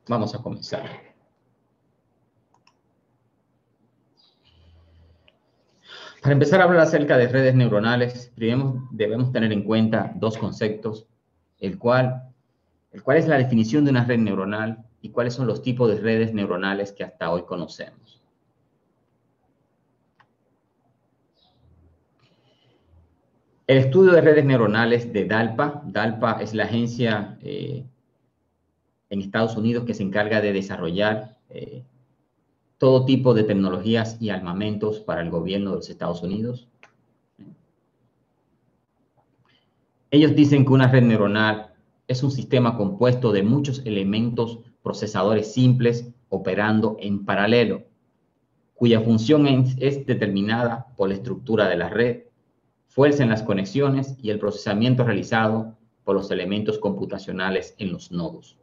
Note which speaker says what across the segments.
Speaker 1: Vamos a comenzar. Para empezar a hablar acerca de redes neuronales, primero debemos tener en cuenta dos conceptos, el cual es la definición de una red neuronal y cuáles son los tipos de redes neuronales que hasta hoy conocemos. El estudio de redes neuronales de DARPA es la agencia en Estados Unidos que se encarga de desarrollar todo tipo de tecnologías y armamentos para el gobierno de los Estados Unidos. Ellos dicen que una red neuronal es un sistema compuesto de muchos elementos procesadores simples operando en paralelo, cuya función es determinada por la estructura de la red, fuerza en las conexiones y el procesamiento realizado por los elementos computacionales en los nodos.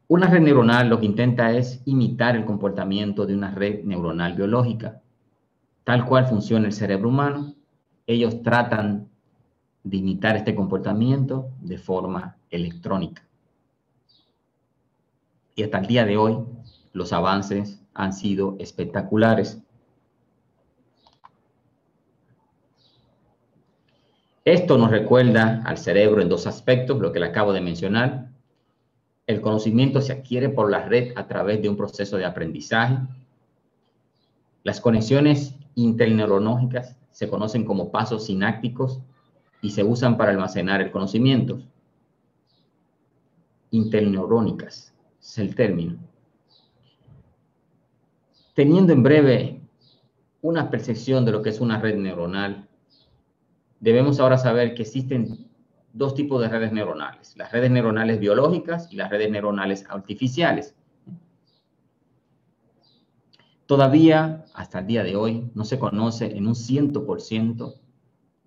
Speaker 1: Una red neuronal lo que intenta es imitar el comportamiento de una red neuronal biológica. Tal cual funciona el cerebro humano, ellos tratan de imitar este comportamiento de forma electrónica. Y hasta el día de hoy, los avances han sido espectaculares. Esto nos recuerda al cerebro en dos aspectos, lo que le acabo de mencionar. El conocimiento se adquiere por la red a través de un proceso de aprendizaje. Las conexiones interneuronógicas se conocen como pasos sinápticos y se usan para almacenar el conocimiento. Interneurónicas es el término. Teniendo en breve una percepción de lo que es una red neuronal, debemos ahora saber que existen dos tipos de redes neuronales, las redes neuronales biológicas y las redes neuronales artificiales. Todavía, hasta el día de hoy, no se conoce en un 100%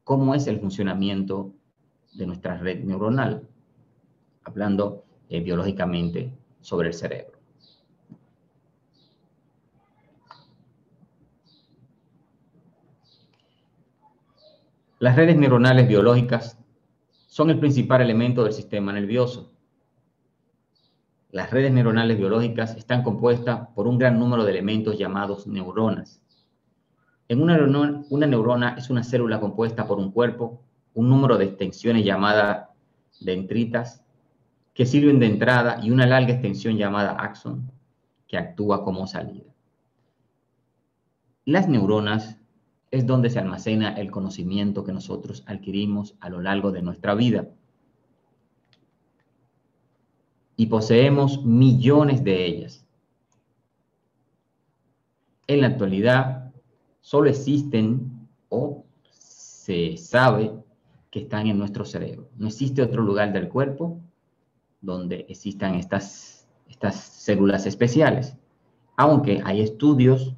Speaker 1: cómo es el funcionamiento de nuestra red neuronal, hablando biológicamente sobre el cerebro. Las redes neuronales biológicas son el principal elemento del sistema nervioso. Las redes neuronales biológicas están compuestas por un gran número de elementos llamados neuronas. Una neurona es una célula compuesta por un cuerpo, un número de extensiones llamadas dendritas, que sirven de entrada, y una larga extensión llamada axón, que actúa como salida. Las neuronas es donde se almacena el conocimiento que nosotros adquirimos a lo largo de nuestra vida. Y poseemos millones de ellas. En la actualidad, solo existen o se sabe que están en nuestro cerebro. No existe otro lugar del cuerpo donde existan estas células especiales, aunque hay estudios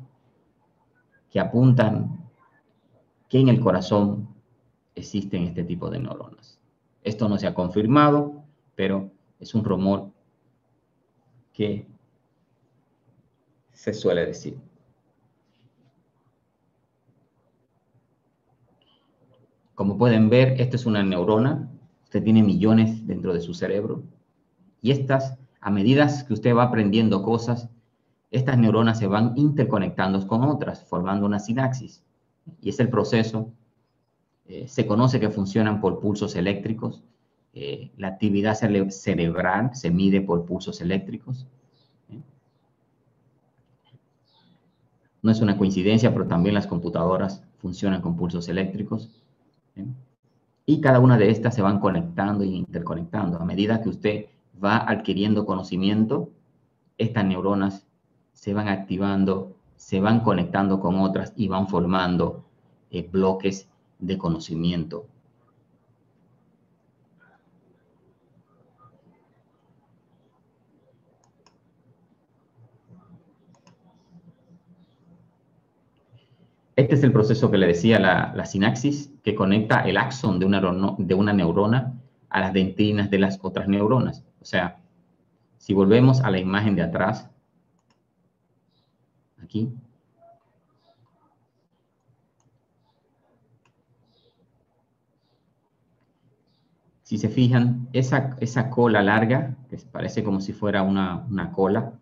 Speaker 1: que apuntan que en el corazón existen este tipo de neuronas. Esto no se ha confirmado, pero es un rumor que se suele decir. Como pueden ver, esta es una neurona. Usted tiene millones dentro de su cerebro. Y estas, a medida que usted va aprendiendo cosas, estas neuronas se van interconectando con otras, formando una sinapsis. Y es el proceso. Se conoce que funcionan por pulsos eléctricos. La actividad cerebral se mide por pulsos eléctricos. No es una coincidencia, pero también las computadoras funcionan con pulsos eléctricos. Y cada una de estas se van conectando e interconectando. A medida que usted va adquiriendo conocimiento, estas neuronas se van activando, se van conectando con otras y van formando bloques de conocimiento. Este es el proceso que le decía, la sinapsis, que conecta el axón de una neurona a las dendritas de las otras neuronas. O sea, si volvemos a la imagen de atrás, aquí, Si se fijan, esa cola larga, que parece como si fuera una cola,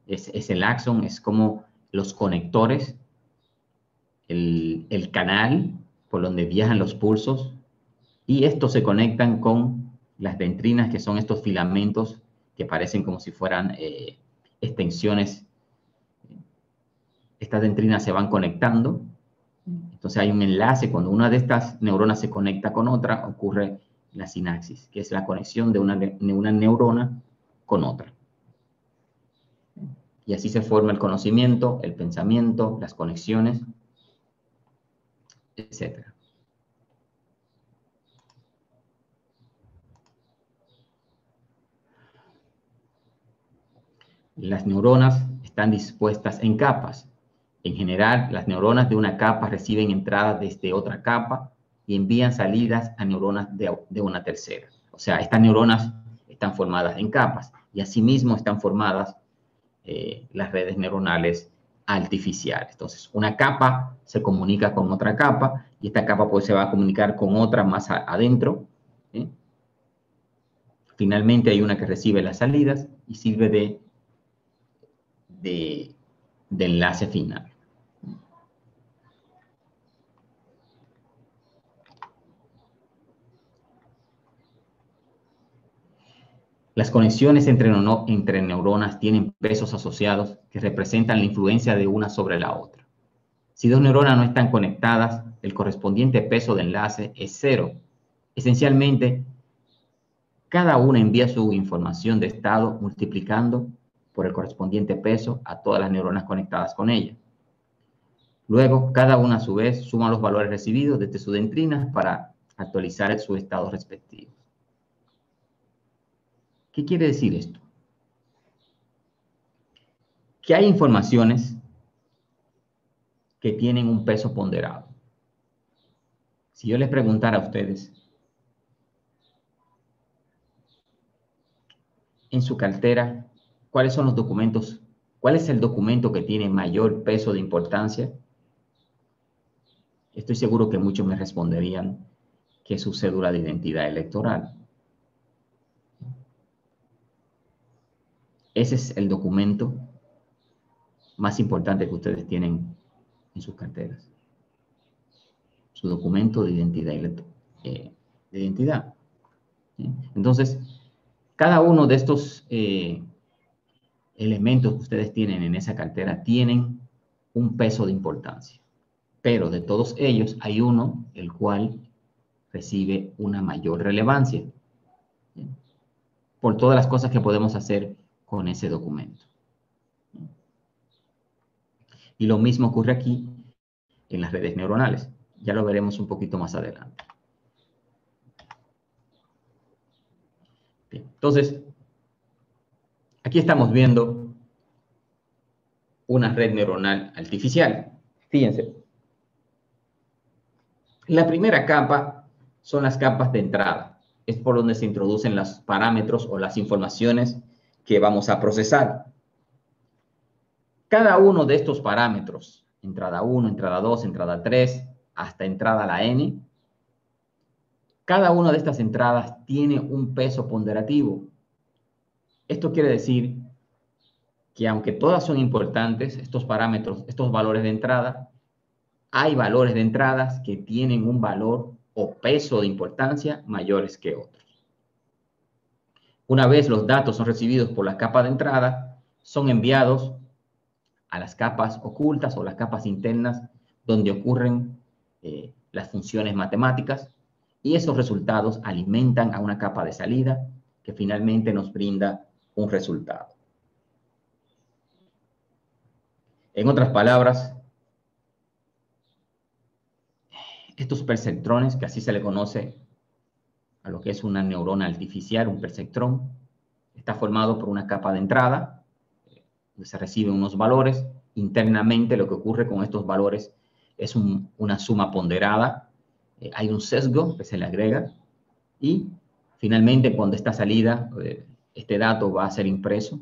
Speaker 1: es el axón, es como los conectores, el canal por donde viajan los pulsos, y estos se conectan con las dendrinas, que son estos filamentos que parecen como si fueran extensiones. Estas dendrinas se van conectando, entonces hay un enlace. Cuando una de estas neuronas se conecta con otra, ocurre la sinapsis, que es la conexión de una neurona con otra. Y así se forma el conocimiento, el pensamiento, las conexiones, etc. Las neuronas están dispuestas en capas. En general, las neuronas de una capa reciben entradas desde otra capa y envían salidas a neuronas de una tercera. O sea, estas neuronas están formadas en capas y asimismo están formadas las redes neuronales artificiales. Entonces, una capa se comunica con otra capa y esta capa pues se va a comunicar con otra más adentro. Finalmente hay una que recibe las salidas y sirve de enlace final. Las conexiones entre neuronas tienen pesos asociados que representan la influencia de una sobre la otra. Si dos neuronas no están conectadas, el correspondiente peso de enlace es cero. Esencialmente, cada una envía su información de estado multiplicando por el correspondiente peso a todas las neuronas conectadas con ella. Luego, cada una a su vez suma los valores recibidos desde sus dendrinas para actualizar su estado respectivo. ¿Qué quiere decir esto? Que hay informaciones que tienen un peso ponderado. Si yo les preguntara a ustedes, en su cartera, ¿cuáles son los documentos? ¿Cuál es el documento que tiene mayor peso de importancia? Estoy seguro que muchos me responderían que es su cédula de identidad electoral. Ese es el documento más importante que ustedes tienen en sus carteras. Su documento de identidad. Entonces, cada uno de estos elementos que ustedes tienen en esa cartera tienen un peso de importancia. Pero de todos ellos hay uno el cual recibe una mayor relevancia por todas las cosas que podemos hacer con ese documento. Y lo mismo ocurre aquí en las redes neuronales. Ya lo veremos un poquito más adelante. Bien, entonces, aquí estamos viendo una red neuronal artificial. Fíjense. La primera capa son las capas de entrada. Es por donde se introducen los parámetros o las informaciones que vamos a procesar. Cada uno de estos parámetros, entrada 1, entrada 2, entrada 3, hasta entrada la n, cada una de estas entradas tiene un peso ponderativo. Esto quiere decir que aunque todas son importantes, estos parámetros, estos valores de entrada, hay valores de entradas que tienen un valor o peso de importancia mayores que otros. Una vez los datos son recibidos por la capa de entrada, son enviados a las capas ocultas o las capas internas donde ocurren las funciones matemáticas y esos resultados alimentan a una capa de salida que finalmente nos brinda un resultado. En otras palabras, estos perceptrones, que así se le conoce a lo que es una neurona artificial, un perceptrón, está formado por una capa de entrada, donde se reciben unos valores. Internamente lo que ocurre con estos valores es una suma ponderada, hay un sesgo que se le agrega y finalmente cuando esta salida, este dato va a ser impreso,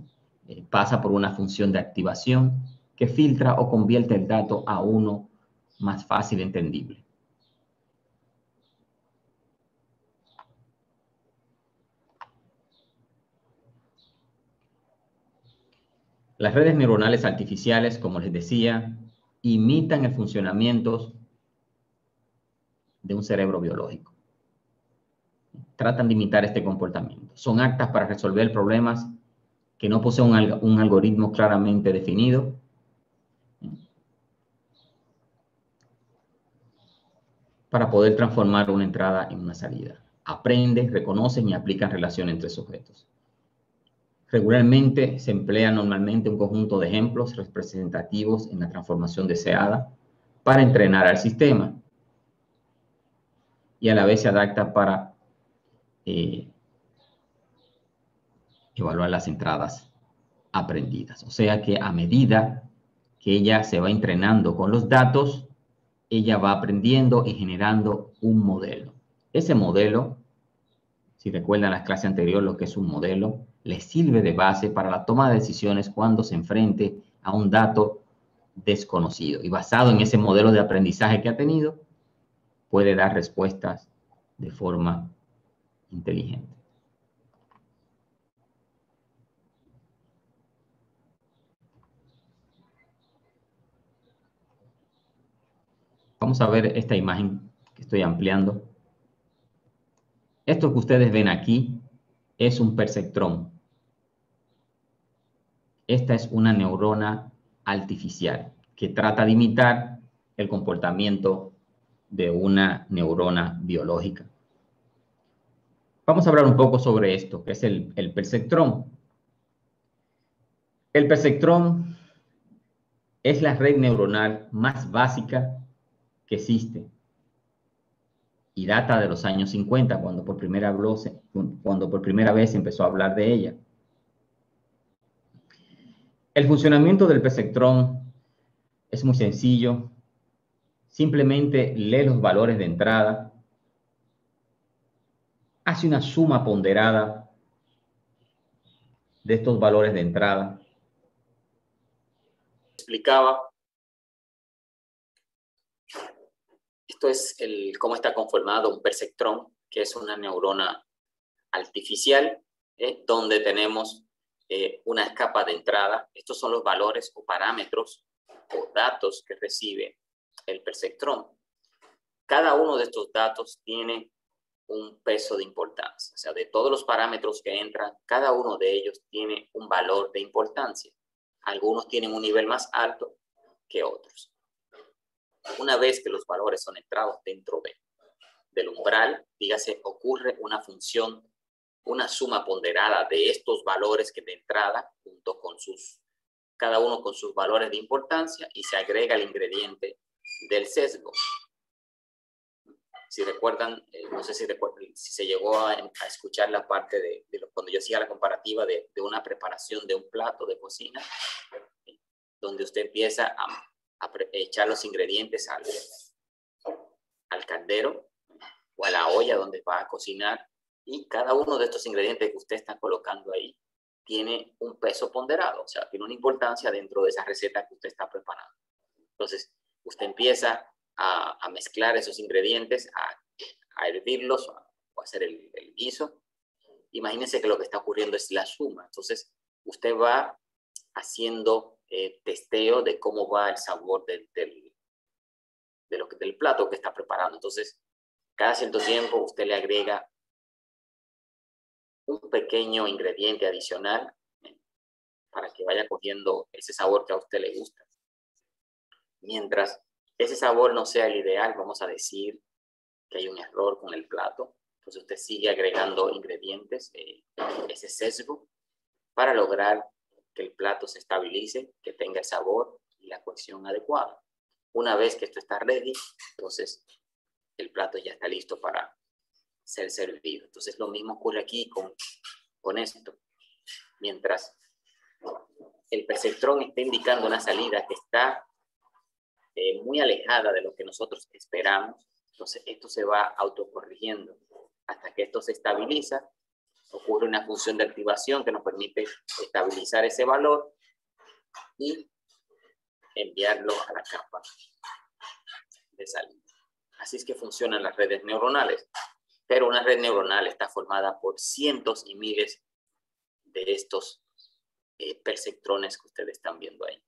Speaker 1: pasa por una función de activación que filtra o convierte el dato a uno más fácil entendible. Las redes neuronales artificiales, como les decía, imitan el funcionamiento de un cerebro biológico. Tratan de imitar este comportamiento. Son aptas para resolver problemas que no poseen un algoritmo claramente definido. Para poder transformar una entrada en una salida. Aprenden, reconocen y aplican relaciones entre sujetos. Regularmente se emplea normalmente un conjunto de ejemplos representativos en la transformación deseada para entrenar al sistema y a la vez se adapta para evaluar las entradas aprendidas. O sea que a medida que ella se va entrenando con los datos, ella va aprendiendo y generando un modelo. Ese modelo, si recuerdan las clases anteriores lo que es un modelo, le sirve de base para la toma de decisiones cuando se enfrente a un dato desconocido. Y basado en ese modelo de aprendizaje que ha tenido, puede dar respuestas de forma inteligente. Vamos a ver esta imagen que estoy ampliando. Esto que ustedes ven aquí es un perceptrón. Esta es una neurona artificial que trata de imitar el comportamiento de una neurona biológica. Vamos a hablar un poco sobre esto, que es el perceptrón. El perceptrón es la red neuronal más básica que existe y data de los años 50, cuando por primera vez se empezó a hablar de ella. El funcionamiento del perceptrón es muy sencillo. Simplemente lee los valores de entrada, hace una suma ponderada de estos valores de entrada. Explicaba. Esto es cómo está conformado un perceptrón, que es una neurona artificial, donde tenemos una capa de entrada. Estos son los valores o parámetros o datos que recibe el perceptrón. Cada uno de estos datos tiene un peso de importancia. O sea, de todos los parámetros que entran, cada uno de ellos tiene un valor de importancia. Algunos tienen un nivel más alto que otros. Una vez que los valores son entrados dentro del umbral, dígase, ocurre una función, una suma ponderada de estos valores que de entrada, junto con cada uno con sus valores de importancia, y se agrega el ingrediente del sesgo. Si recuerdan, no sé si se llegó a escuchar la parte cuando yo hacía la comparativa de una preparación de un plato de cocina, donde usted empieza a echar los ingredientes al caldero o a la olla donde va a cocinar, y cada uno de estos ingredientes que usted está colocando ahí tiene un peso ponderado, o sea, tiene una importancia dentro de esa receta que usted está preparando. Entonces, usted empieza a mezclar esos ingredientes, a hervirlos o a hacer el guiso. Imagínense que lo que está ocurriendo es la suma. Entonces, usted va haciendo testeo de cómo va el sabor del plato que está preparando. Entonces, cada cierto tiempo usted le agrega un pequeño ingrediente adicional para que vaya cogiendo ese sabor que a usted le gusta. Mientras ese sabor no sea el ideal, vamos a decir que hay un error con el plato. Entonces usted sigue agregando ingredientes, ese sesgo, para lograr que el plato se estabilice, que tenga el sabor y la cocción adecuada. Una vez que esto está ready, entonces el plato ya está listo para ser servido. Entonces lo mismo ocurre aquí con esto. Mientras el perceptrón está indicando una salida que está muy alejada de lo que nosotros esperamos, entonces esto se va autocorrigiendo hasta que esto se estabiliza. Ocurre una función de activación que nos permite estabilizar ese valor y enviarlo a la capa de salida. Así es que funcionan las redes neuronales. Pero una red neuronal está formada por cientos y miles de estos perceptrones que ustedes están viendo ahí.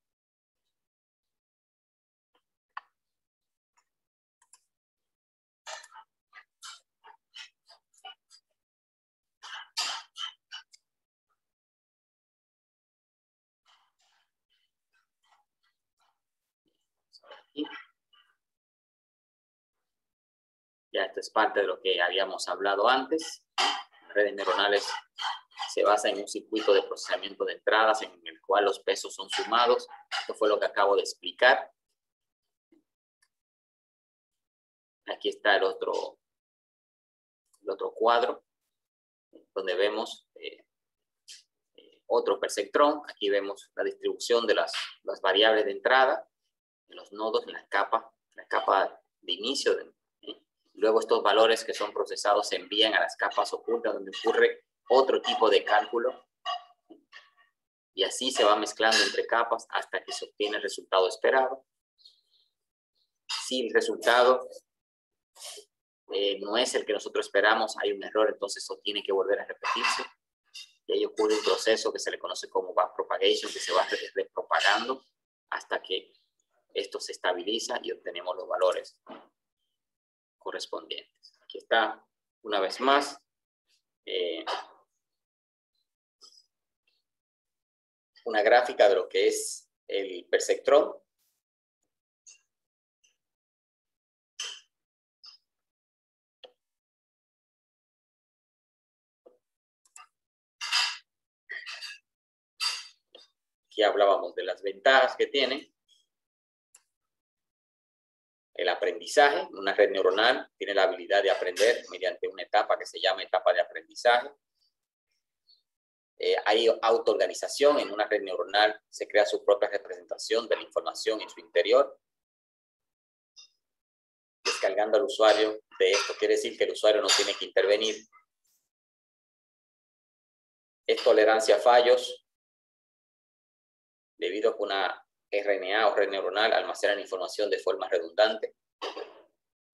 Speaker 1: Ya esto es parte de lo que habíamos hablado antes. Redes neuronales se basa en un circuito de procesamiento de entradas en el cual los pesos son sumados. Esto fue lo que acabo de explicar. Aquí está el otro cuadro, donde vemos otro perceptrón. Aquí vemos la distribución de las variables de entrada en los nodos, en la capa de inicio. Luego estos valores que son procesados se envían a las capas ocultas donde ocurre otro tipo de cálculo. Y así se va mezclando entre capas hasta que se obtiene el resultado esperado. Si el resultado no es el que nosotros esperamos, hay un error, entonces eso tiene que volver a repetirse. Y ahí ocurre un proceso que se le conoce como backpropagation, que se va propagando hasta que esto se estabiliza y obtenemos los valores correspondientes. Aquí está, una vez más, una gráfica de lo que es el perceptrón. Aquí hablábamos de las ventajas que tiene. El aprendizaje, una red neuronal tiene la habilidad de aprender mediante una etapa que se llama etapa de aprendizaje. Hay autoorganización, en una red neuronal se crea su propia representación de la información en su interior. Descargando al usuario de esto quiere decir que el usuario no tiene que intervenir. Es tolerancia a fallos, debido a que una RNA o red neuronal almacena información de forma redundante.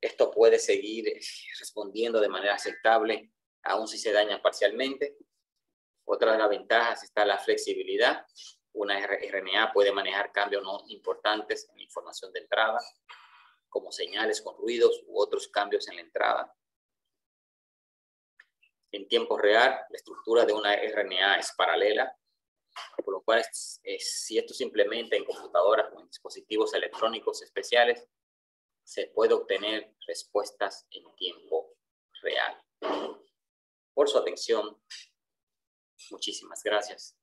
Speaker 1: Esto puede seguir respondiendo de manera aceptable, aun si se daña parcialmente. Otra de las ventajas está la flexibilidad. Una RNA puede manejar cambios no importantes en la información de entrada, como señales con ruidos u otros cambios en la entrada. En tiempo real, la estructura de una RNA es paralela, por lo cual si esto se implementa en computadoras o en dispositivos electrónicos especiales, se puede obtener respuestas en tiempo real. Por su atención, muchísimas gracias.